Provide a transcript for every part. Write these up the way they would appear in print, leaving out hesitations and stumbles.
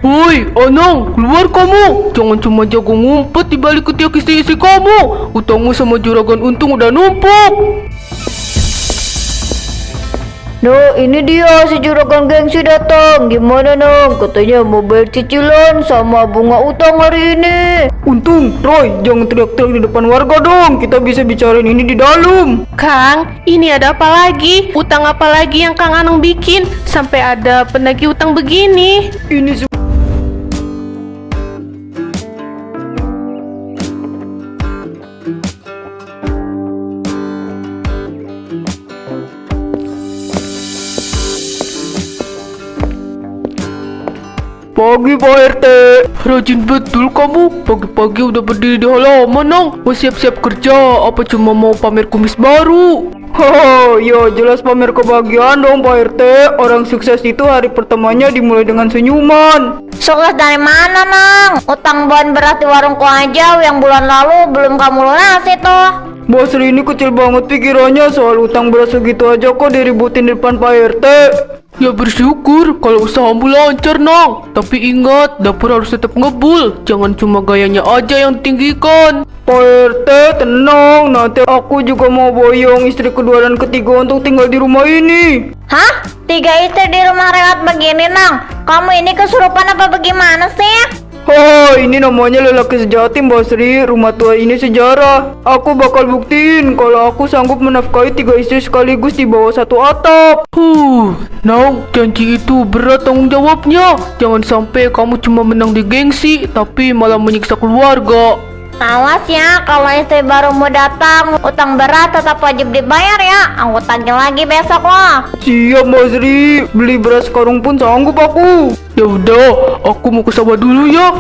Woi, Anang, keluar kamu. Jangan cuma jago ngumpet di balik ketiak isi-isi kamu. Utangmu sama juragan Untung udah numpuk. Nah, ini dia si juragan gengsi datang. Gimana, Nang? Katanya mau bayar cicilan sama bunga utang hari ini. Untung, Roy, jangan teriak-teriak di depan warga dong. Kita bisa bicarain ini di dalam. Kang, ini ada apa lagi? Utang apa lagi yang Kang Anang bikin? Sampai ada penagih utang begini. Ini Pagi Pak RT. Rajin betul kamu. Pagi-pagi udah berdiri di halaman, Nang. Mau siap-siap kerja, apa cuma mau pamer kumis baru? Haha, ya jelas pamer kebahagiaan dong Pak RT. Orang sukses itu hari pertamanya dimulai dengan senyuman. Sukses dari mana, Nang? Utang bahan beras di warungku aja yang bulan lalu belum kamu lunasi tuh. Basri ini kecil banget pikirannya, soal utang beras segitu aja kok diributin di depan Pak RT. Ya bersyukur kalau usahamu lancar, Nang. Tapi ingat, dapur harus tetap ngebul. Jangan cuma gayanya aja yang tinggikan. Pak RT, tenang. Nanti aku juga mau boyong istri kedua dan ketiga untuk tinggal di rumah ini. Hah? 3 istri di rumah rewat begini, Nang? Kamu ini kesurupan apa bagaimana sih? Hai, ini namanya lelaki sejati Mbak Sri. Rumah tua ini sejarah. Aku bakal buktiin kalau aku sanggup menafkahi 3 istri sekaligus di bawah satu atap. Nang, janji itu berat tanggung jawabnya. Jangan sampai kamu cuma menang di gengsi, tapi malah menyiksa keluarga. Awas ya, kalau istri baru mau datang, utang berat tetap wajib dibayar ya. Aku tagih lagi besok loh. Siap Mbak Sri, beli beras karung pun sanggup aku. Ya udah, aku mau ke sawah dulu ya.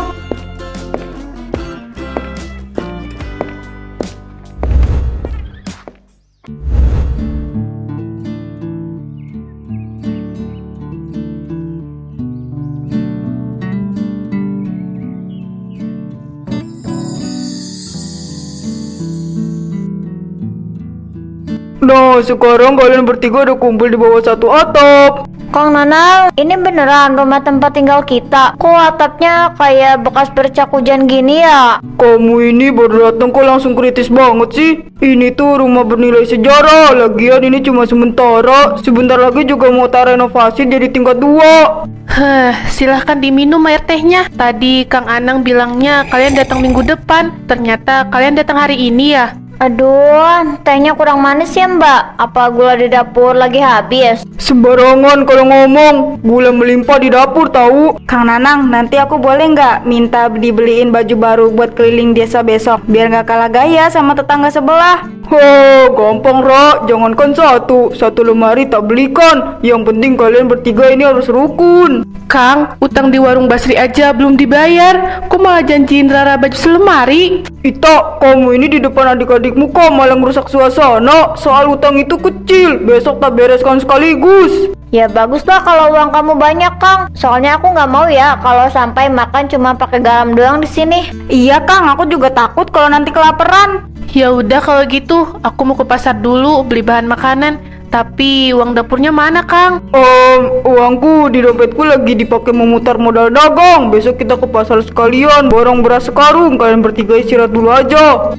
Nah, sekarang kalian bertiga udah kumpul di bawah satu atap. Kang Nanang, ini beneran rumah tempat tinggal kita? Kok atapnya kayak bekas bercak hujan gini ya? Kamu ini baru datang kok langsung kritis banget sih. Ini tuh rumah bernilai sejarah. Lagian ini cuma sementara. Sebentar lagi juga mau renovasi jadi tingkat 2. Silahkan diminum air tehnya. Tadi Kang Anang bilangnya kalian datang minggu depan. Ternyata kalian datang hari ini ya? Aduh, tehnya kurang manis ya, Mbak. Apa gula di dapur lagi habis? Sembarangan kalau ngomong. Gula melimpah di dapur tahu. Kang Nanang, nanti aku boleh nggak minta dibeliin baju baru buat keliling desa besok, biar nggak kalah gaya sama tetangga sebelah? Gampang Ra, jangankan satu lemari tak belikan. Yang penting kalian bertiga ini harus rukun. Kang, utang di warung Basri aja belum dibayar. Kok malah janjiin Rara baju selemari? Ita, kamu ini di depan adik-adikmu kok malah merusak suasana. Soal utang itu kecil, besok tak bereskan sekaligus. Ya baguslah kalau uang kamu banyak, Kang. Soalnya aku nggak mau ya kalau sampai makan cuma pakai garam doang di sini. Iya Kang, aku juga takut kalau nanti kelaparan. Ya udah kalau gitu, aku mau ke pasar dulu beli bahan makanan. Tapi uang dapurnya mana, Kang? Uangku di dompetku lagi dipakai memutar modal dagang. Besok kita ke pasar sekalian, borong beras sekarung. Kalian bertiga istirahat dulu aja.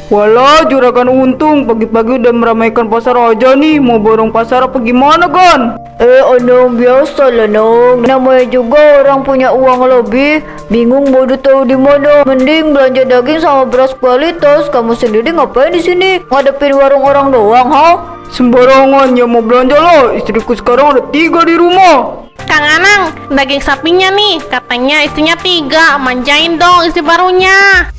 Walah, juragan Untung pagi-pagi udah meramaikan pasar aja nih. Mau borong pasar apa gimana, Gan? Anong biasa lah, Nong. Namanya juga orang punya uang lebih. Bingung mau tahu di mana. Mending belanja daging sama beras kualitas. Kamu sendiri ngapain di sini? Ngadepin warung orang doang, ha? Sembarangan, ya mau belanja loh. Istriku sekarang ada 3 di rumah. Kang Anang, daging sapinya nih. Katanya istrinya 3. Manjain dong istri barunya.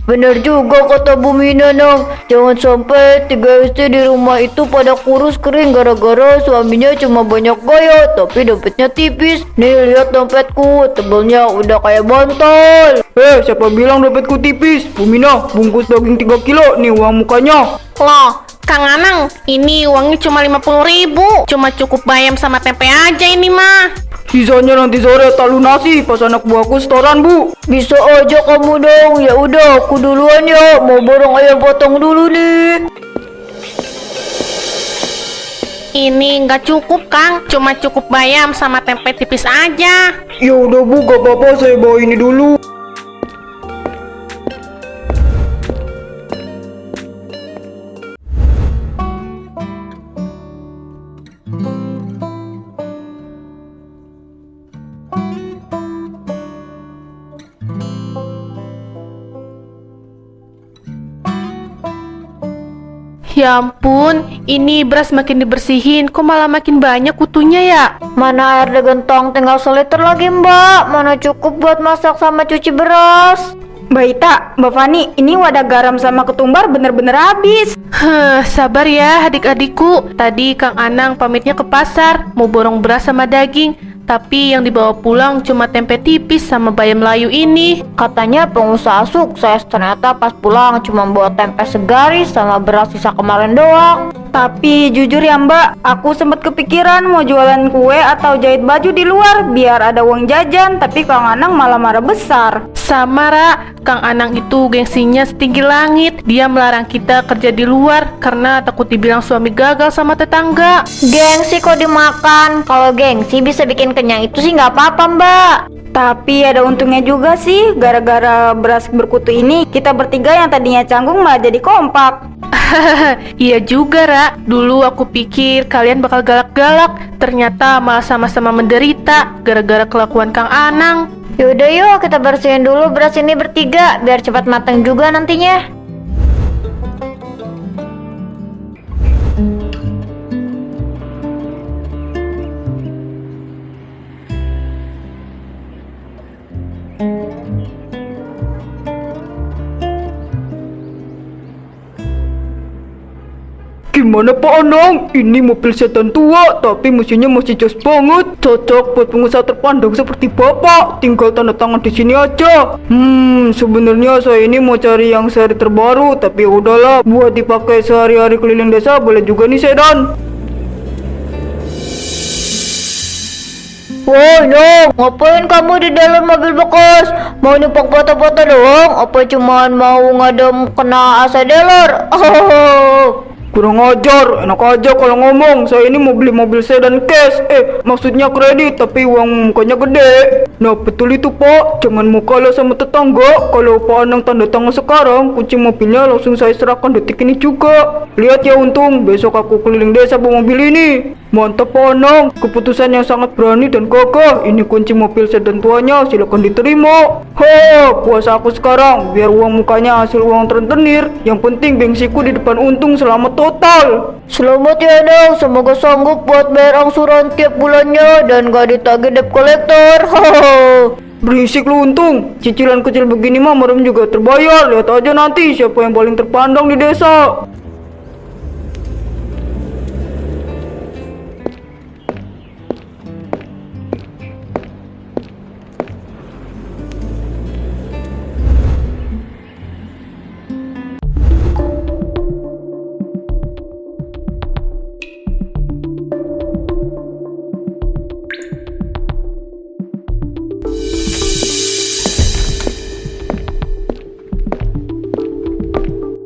Bener juga kata Bu Mina, Nong. Jangan sampai 3 istri di rumah itu pada kurus kering gara-gara suaminya cuma banyak gaya tapi dompetnya tipis. Nih lihat dompetku, tebelnya udah kayak botol. Siapa bilang dompetku tipis? Bu Mina, bungkus daging 3 kilo. Nih uang mukanya. Lah, Kang Anang, ini uangnya cuma 50.000. Cuma cukup bayam sama tempe aja ini mah. Sisanya nanti sore tak lunasi pas anak buahku setoran, Bu. Bisa aja kamu dong. Ya udah, aku duluan ya. Mau borong ayam potong dulu nih. Ini nggak cukup, Kang. Cuma cukup bayam sama tempe tipis aja. Ya udah, Bu, gak apa-apa, saya bawa ini dulu. Ya ampun, ini beras makin dibersihin, kok malah makin banyak kutunya ya? Mana air di gentong, tinggal seliter lagi mbak. Mana cukup buat masak sama cuci beras. Mbak Ita, Mbak Fani, ini wadah garam sama ketumbar bener-bener habis. Sabar ya adik-adikku. Tadi Kang Anang pamitnya ke pasar, mau borong beras sama daging. Tapi yang dibawa pulang cuma tempe tipis sama bayam layu ini. Katanya pengusaha sukses, ternyata pas pulang cuma bawa tempe segaris sama beras sisa kemarin doang. Tapi jujur ya Mbak, aku sempat kepikiran mau jualan kue atau jahit baju di luar biar ada uang jajan, tapi Kang Anang malah marah besar. Sama Ra, Kang Anang itu gengsinya setinggi langit. Dia melarang kita kerja di luar karena takut dibilang suami gagal sama tetangga. Gengsi kok dimakan. Kalau gengsi bisa bikin kenyang itu sih nggak apa-apa mbak. Tapi ada untungnya juga sih, gara-gara beras berkutu ini kita bertiga yang tadinya canggung malah jadi kompak. Iya juga Ra, dulu aku pikir kalian bakal galak-galak, ternyata malah sama-sama menderita gara-gara kelakuan Kang Anang. Yaudah yuk kita bersihin dulu beras ini bertiga biar cepat matang juga nantinya. Gimana Pak Anang? Ini mobil sedan tua, tapi mesinnya masih jos banget. Cocok buat pengusaha terpandang seperti Bapak. Tinggal tanda tangan di sini aja. Sebenarnya saya ini mau cari yang seri terbaru, tapi udahlah, buat dipakai sehari-hari keliling desa boleh juga nih sedan. Woi Nong, ngapain kamu di dalam mobil bekas? Mau numpang foto-foto doang? Apa cuman mau ngadem kena AC dealer? Kurang ajar, enak aja kalau ngomong. Saya ini mau beli mobil sedan cash. Maksudnya kredit, tapi uang mukanya gede. Nah betul itu Pak, jangan mau kalah sama tetangga. Kalau Pak Anang tanda tangan sekarang, kunci mobilnya langsung saya serahkan detik ini juga. Lihat ya untung, besok aku keliling desa bawa mobil ini. Mantap Pak Anang, keputusan yang sangat berani dan gagah. Ini kunci mobil sedan tuanya, silakan diterima. Puas aku sekarang, biar uang mukanya hasil uang rentenir. Yang penting gengsiku di depan untung selamat total. Selamat ya Nong, semoga sanggup buat bayar angsuran tiap bulannya dan gak ditagih debt collector. Berisik lu untung, cicilan kecil begini mah merem juga terbayar. Lihat aja nanti siapa yang paling terpandang di desa.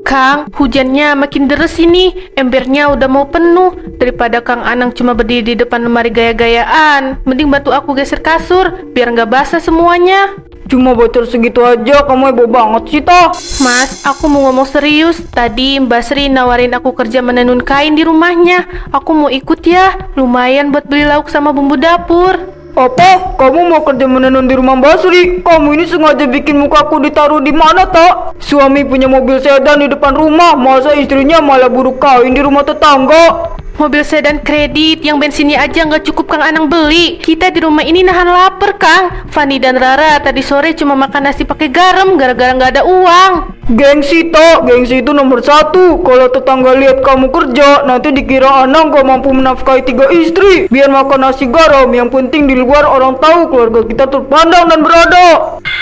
Kang, hujannya makin deres ini. Embernya udah mau penuh. Daripada Kang Anang cuma berdiri di depan lemari gaya-gayaan, mending bantu aku geser kasur biar nggak basah semuanya. Cuma bocor segitu aja, kamu heboh banget sih toh. Mas, aku mau ngomong serius. Tadi Mbak Sri nawarin aku kerja menenun kain di rumahnya. Aku mau ikut ya, lumayan buat beli lauk sama bumbu dapur. Apa? Kamu mau kerja menenun di rumah Mbak Sri? Kamu ini sengaja bikin mukaku ditaruh di mana tak? Suami punya mobil sedan di depan rumah, masa istrinya malah buru kain di rumah tetangga? Mobil sedan kredit yang bensinnya aja nggak cukup Kang Anang beli. Kita di rumah ini nahan lapar, Kang. Fani dan Rara tadi sore cuma makan nasi pakai garam gara-gara nggak ada uang. Gengsi gengsi itu nomor satu. Kalau tetangga lihat kamu kerja, nanti dikira Anang gak mampu menafkahi 3 istri. Biar makan nasi garam, yang penting di luar orang tahu keluarga kita terpandang dan berada.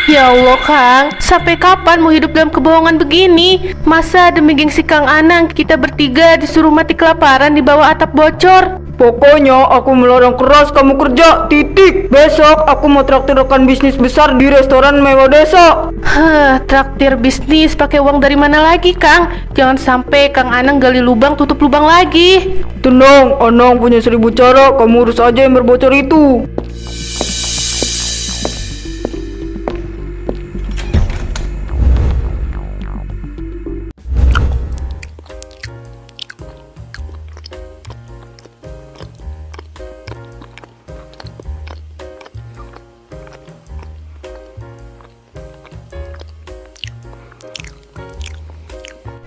Ya Allah, Kang. Sampai kapan mau hidup dalam kebohongan begini? Masa demi gengsi Kang Anang kita bertiga disuruh mati kelaparan di bawah atap bocor? Pokoknya aku melarang keras kamu kerja, titik. Besok aku mau traktir rekan bisnis besar di restoran mewah desa. Traktir bisnis pakai uang dari mana lagi, Kang? Jangan sampai Kang Anang gali lubang tutup lubang lagi. Tenang, Anang punya 1000 cara, kamu urus aja yang berbocor itu.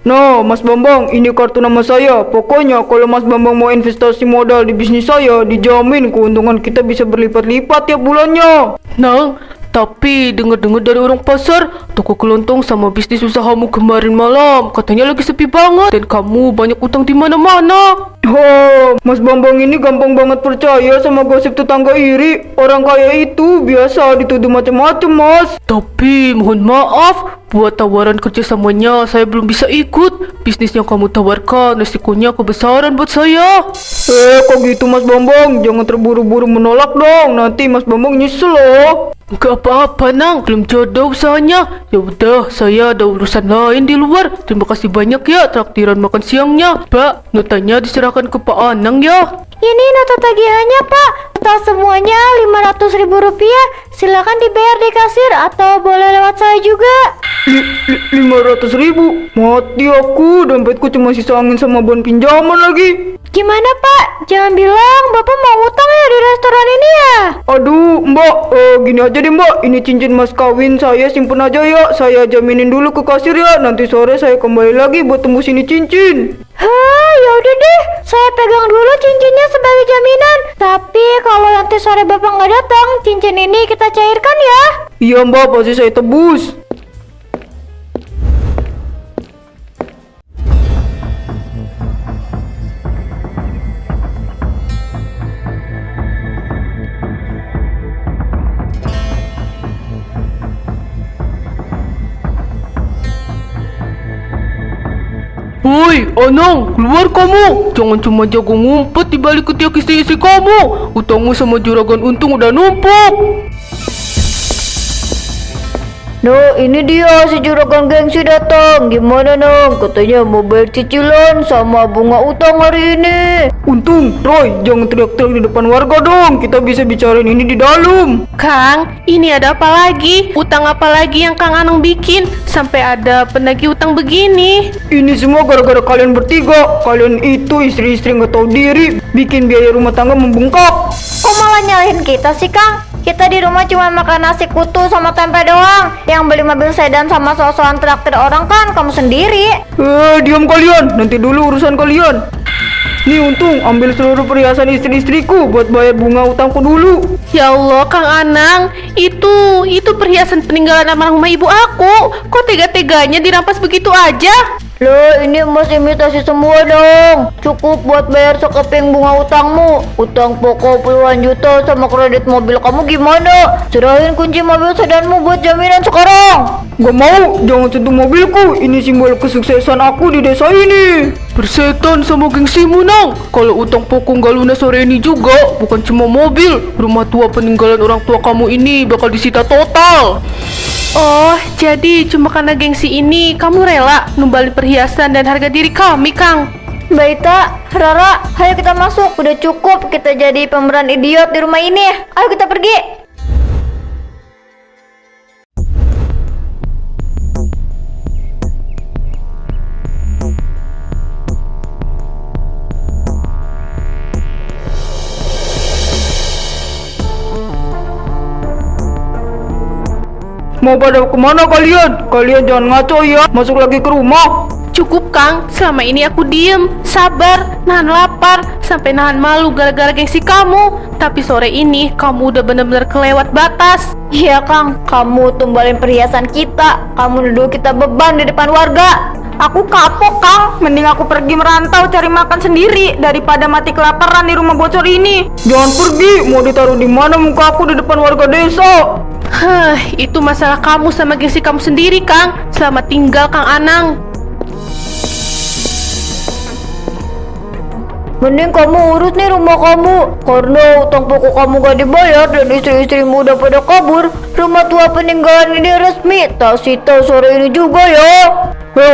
Nah, Mas Bambang, ini kartu nama saya. Pokoknya kalau Mas Bambang mau investasi modal di bisnis saya, dijamin keuntungan kita bisa berlipat-lipat tiap bulannya. Nang, tapi dengar-dengar dari orang pasar, toko kelontong sama bisnis usahamu kemarin malam katanya lagi sepi banget dan kamu banyak utang di mana-mana. Oh, Mas Bambang ini gampang banget percaya sama gosip tetangga iri. Orang kaya itu biasa dituduh macam-macam, Mas. Tapi mohon maaf, buat tawaran kerjasamanya saya belum bisa ikut. Bisnis yang kamu tawarkan resikonya kebesaran buat saya. Kok gitu Mas Bambang? Jangan terburu-buru menolak dong. Nanti Mas Bambang nyesel loh. Gak apa-apa, Nang, belum jodoh usahanya. Ya udah, saya ada urusan lain di luar. Terima kasih banyak ya traktiran makan siangnya. Pak, notanya diserahkan ke Pak Anang ya. Ini nota tagihannya, Pak. Total semuanya 500.000 rupiah. Silakan dibayar di kasir atau boleh lewat saya juga. 500.000? Mati aku, dompetku cuma sisa angin sama bon pinjaman lagi. Gimana, Pak? Jangan bilang Bapak mau utang ya di restoran ini ya? Aduh, Mbak, gini aja deh Mbak. Ini cincin mas kawin saya, simpen aja ya. Saya jaminin dulu ke kasir ya. Nanti sore saya kembali lagi buat tembus ini cincin. Hah, yaudah deh. Saya pegang dulu cincinnya sebagai jaminan. Tapi kalau nanti sore Bapak nggak datang, cincin ini kita cairkan ya. Iya Mbak, pasti saya tebus. Woi, Anang, keluar kamu. Jangan cuma jago ngumpet di balik ketiak istri-istri kamu. Utangmu sama juragan untung udah numpuk. No, ini dia si juragan gengsi datang. Gimana, Nong? Katanya mau bayar cicilan sama bunga utang hari ini. Untung, Roy, jangan teriak-teriak di depan warga dong. Kita bisa bicarain ini di dalam. Kang, ini ada apa lagi? Utang apa lagi yang Kang Anang bikin? Sampai ada penagih utang begini. Ini semua gara-gara kalian bertiga. Kalian itu istri-istri nggak tahu diri, bikin biaya rumah tangga membengkak. Kok malah nyalahin kita sih, Kang? Kita di rumah cuma makan nasi kutu sama tempe doang. Yang beli mobil sedan sama sosokan traktir orang kan kamu sendiri. Diam kalian, nanti dulu urusan kalian. Nih Untung, ambil seluruh perhiasan istri-istriku buat bayar bunga utangku dulu. Ya Allah, Kang Anang, itu perhiasan peninggalan almarhumah ibu aku. Kok tega-teganya dirampas begitu aja? Loh, ini emas imitasi semua dong. Cukup buat bayar sekeping bunga utangmu. Utang pokok puluhan juta sama kredit mobil kamu gimana? Serahin kunci mobil sedanmu buat jaminan sekarang. Gak mau, jangan sentuh mobilku. Ini simbol kesuksesan aku di desa ini. Bersetan sama gengsimu, Nang. Kalau utang pokok gak lunas sore ini juga, bukan cuma mobil, rumah tua peninggalan orang tua kamu ini bakal disita total. Oh, jadi cuma karena gengsi ini kamu rela numbalin perhiasan dan harga diri kami, Kang? Baita, Rara, ayo kita masuk. Udah cukup kita jadi pemeran idiot di rumah ini. Ayo kita pergi. Mau pada kemana kalian? Kalian jangan ngaco ya. Masuk lagi ke rumah. Cukup Kang, selama ini aku diem, sabar, nahan lapar, sampai nahan malu gara-gara gengsi kamu. Tapi sore ini kamu udah bener-bener kelewat batas. Iya Kang, kamu tumbalin perhiasan kita. Kamu nuduh kita beban di depan warga. Aku kapok Kang, mending aku pergi merantau cari makan sendiri daripada mati kelaparan di rumah bocor ini. Jangan pergi, mau ditaruh di mana muka aku di depan warga desa? Itu masalah kamu sama gengsi kamu sendiri Kang. Selamat tinggal Kang Anang. Mending kamu urus nih rumah kamu. Karena utang pokok kamu gak dibayar dan istri-istrimu udah pada kabur, rumah tua peninggalan ini resmi tak sita sore ini juga ya.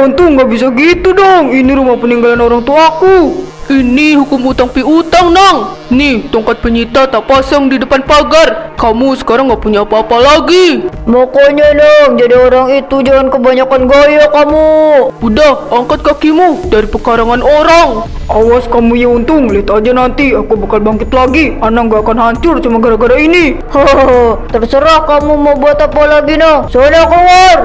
Untung nggak bisa gitu dong. Ini rumah peninggalan orang tuaku. Ini hukum utang piutang, Nang. Nih, tongkat penyita tak pasang di depan pagar. Kamu sekarang nggak punya apa-apa lagi. Makanya Nang, jadi orang itu jangan kebanyakan gaya kamu. Udah, angkat kakimu dari pekarangan orang. Awas kamu ya Untung, lihat aja nanti aku bakal bangkit lagi. Anang gak akan hancur cuma gara-gara ini. Hahaha, terserah kamu mau buat apa lagi Nang. Sana keluar.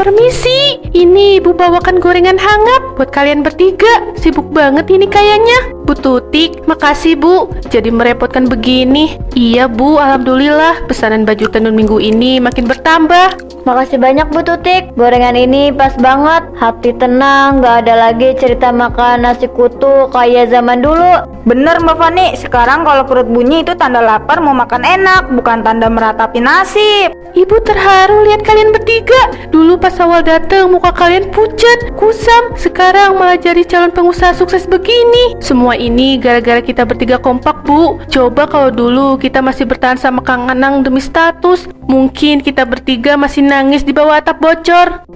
Permisi, ini ibu bawakan gorengan hangat buat kalian bertiga. Sibuk banget ini kayaknya. Bu Tutik, makasih Bu, jadi merepotkan begini. Iya Bu, alhamdulillah pesanan baju tenun minggu ini makin bertambah. Makasih banyak Bu Tutik, gorengan ini pas banget. Hati tenang, gak ada lagi cerita makan nasi kutu kayak zaman dulu. Bener Mbak Fani, sekarang kalau perut bunyi itu tanda lapar mau makan enak, bukan tanda meratapi nasib. Ibu terharu lihat kalian bertiga. Dulu pas awal datang muka kalian pucat, kusam. Sekarang malah jadi calon pengusaha sukses begini. Semua ini gara-gara kita bertiga kompak Bu. Coba kalau dulu kita masih bertahan sama Kang Anang demi status, mungkin kita bertiga masih nangis di bawah atap bocor.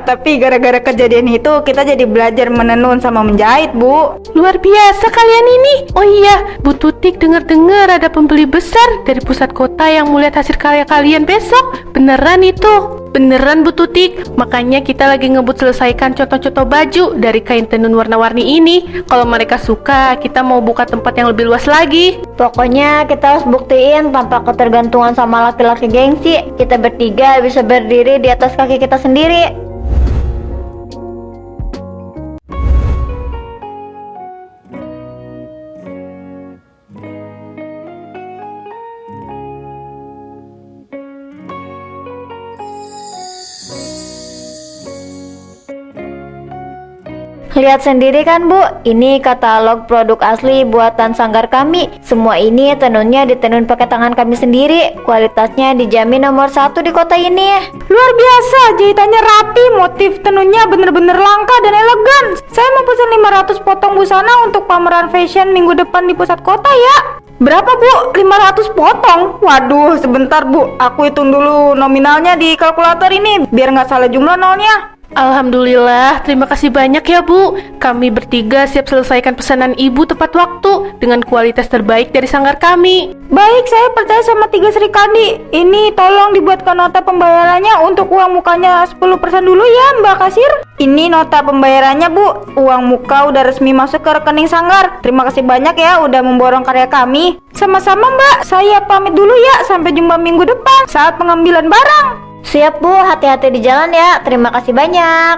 Tapi gara-gara kejadian itu kita jadi belajar menenun sama menjahit Bu. Luar biasa kalian ini. Oh iya, Bu Tutik dengar-dengar ada pembeli besar dari pusat kota yang mau lihat hasil karya kalian besok. Beneran itu? Beneran Bu Tutik, makanya kita lagi ngebut selesaikan contoh-contoh baju dari kain tenun warna-warni ini. Kalau mereka suka, kita mau buka tempat yang lebih luas lagi. Pokoknya kita harus buktiin tanpa ketergantungan sama laki-laki gengsi. Kita bertiga bisa berdiri di atas kaki kita sendiri. Lihat sendiri kan Bu, ini katalog produk asli buatan sanggar kami. Semua ini tenunnya ditenun pakai tangan kami sendiri. Kualitasnya dijamin nomor 1 di kota ini. Luar biasa, jahitannya rapi, motif tenunnya bener-bener langka dan elegan. Saya mau pesan 500 potong busana untuk pameran fashion minggu depan di pusat kota ya. Berapa Bu? 500 potong? Waduh, sebentar Bu, aku hitung dulu nominalnya di kalkulator ini biar nggak salah jumlah nolnya. Alhamdulillah, terima kasih banyak ya Bu. Kami bertiga siap selesaikan pesanan Ibu tepat waktu dengan kualitas terbaik dari sanggar kami. Baik, saya percaya sama Tiga Sri Kandi. Ini tolong dibuatkan nota pembayarannya untuk uang mukanya 10% dulu ya Mbak Kasir. Ini nota pembayarannya Bu. Uang muka udah resmi masuk ke rekening sanggar. Terima kasih banyak ya udah memborong karya kami. Sama-sama Mbak, saya pamit dulu ya. Sampai jumpa minggu depan saat pengambilan barang. Siap Bu, hati-hati di jalan ya. Terima kasih banyak.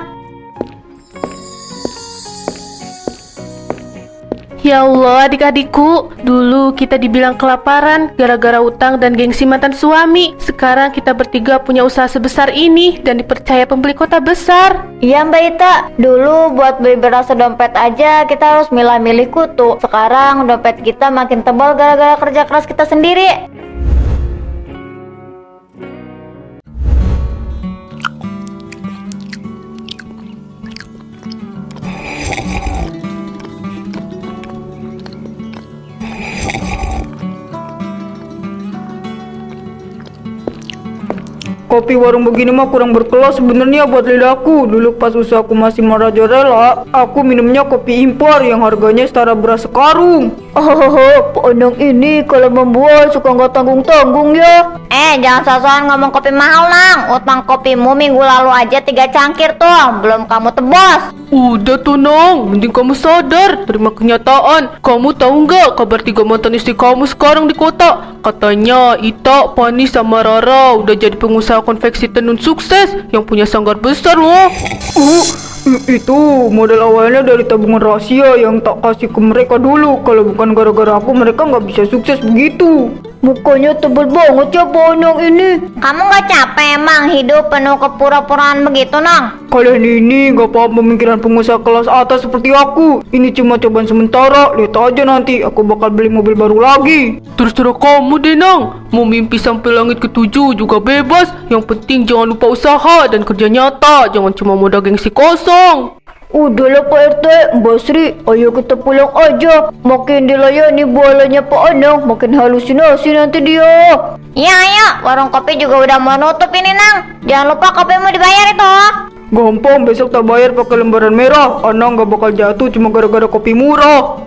Ya Allah adik-adikku, dulu kita dibilang kelaparan gara-gara utang dan gengsi mantan suami. Sekarang kita bertiga punya usaha sebesar ini dan dipercaya pembeli kota besar. Iya Mbak Ita, dulu buat beli beras sedompet aja kita harus milah-milih kutu. Sekarang dompet kita makin tebal gara-gara kerja keras kita sendiri. Kopi warung begini mah kurang berkelas sebenarnya buat lidahku. Dulu pas usahaku masih merajalela, aku minumnya kopi impor yang harganya setara beras sekarung. Oh, Pak Onong ini kalau membual suka nggak tanggung-tanggung ya. Jangan sosokan ngomong kopi mahal, Nang. Utang kopimu minggu lalu aja 3 cangkir tuh, belum kamu tebus. Udah tuh Nong, mending kamu sadar, terima kenyataan. Kamu tahu nggak kabar 3 mantan istri kamu sekarang di kota? Katanya Ita, Pani sama Rara udah jadi pengusaha konveksi tenun sukses yang punya sanggar besar loh. Itu modal awalnya dari tabungan rahasia yang tak kasih ke mereka dulu. Kalau bukan gara-gara aku mereka nggak bisa sukses begitu. Mukanya tebal banget ya Pak Onong ini. Kamu gak capek emang hidup penuh kepura-puraan begitu, Nang? Kalian ini nggak paham pemikiran pengusaha kelas atas seperti aku. Ini cuma cobaan sementara. Lihat aja nanti aku bakal beli mobil baru lagi. Terserah kamu deh Nang. Mau mimpi sampai langit ke-7 juga bebas. Yang penting jangan lupa usaha dan kerja nyata. Jangan cuma modal gengsi kosong. Udahlah Pak RT, Mbak Sri, ayo kita pulang aja. Makin dilayani bualannya Pak Onong, makin halusinasi nanti dia. Iya, ayo. Warung kopi juga udah mau nutup ini, Nang. Jangan lupa kopimu dibayar itu. Gampang, besok tak bayar pakai lembaran merah. Anang nggak bakal jatuh cuma gara-gara kopi murah.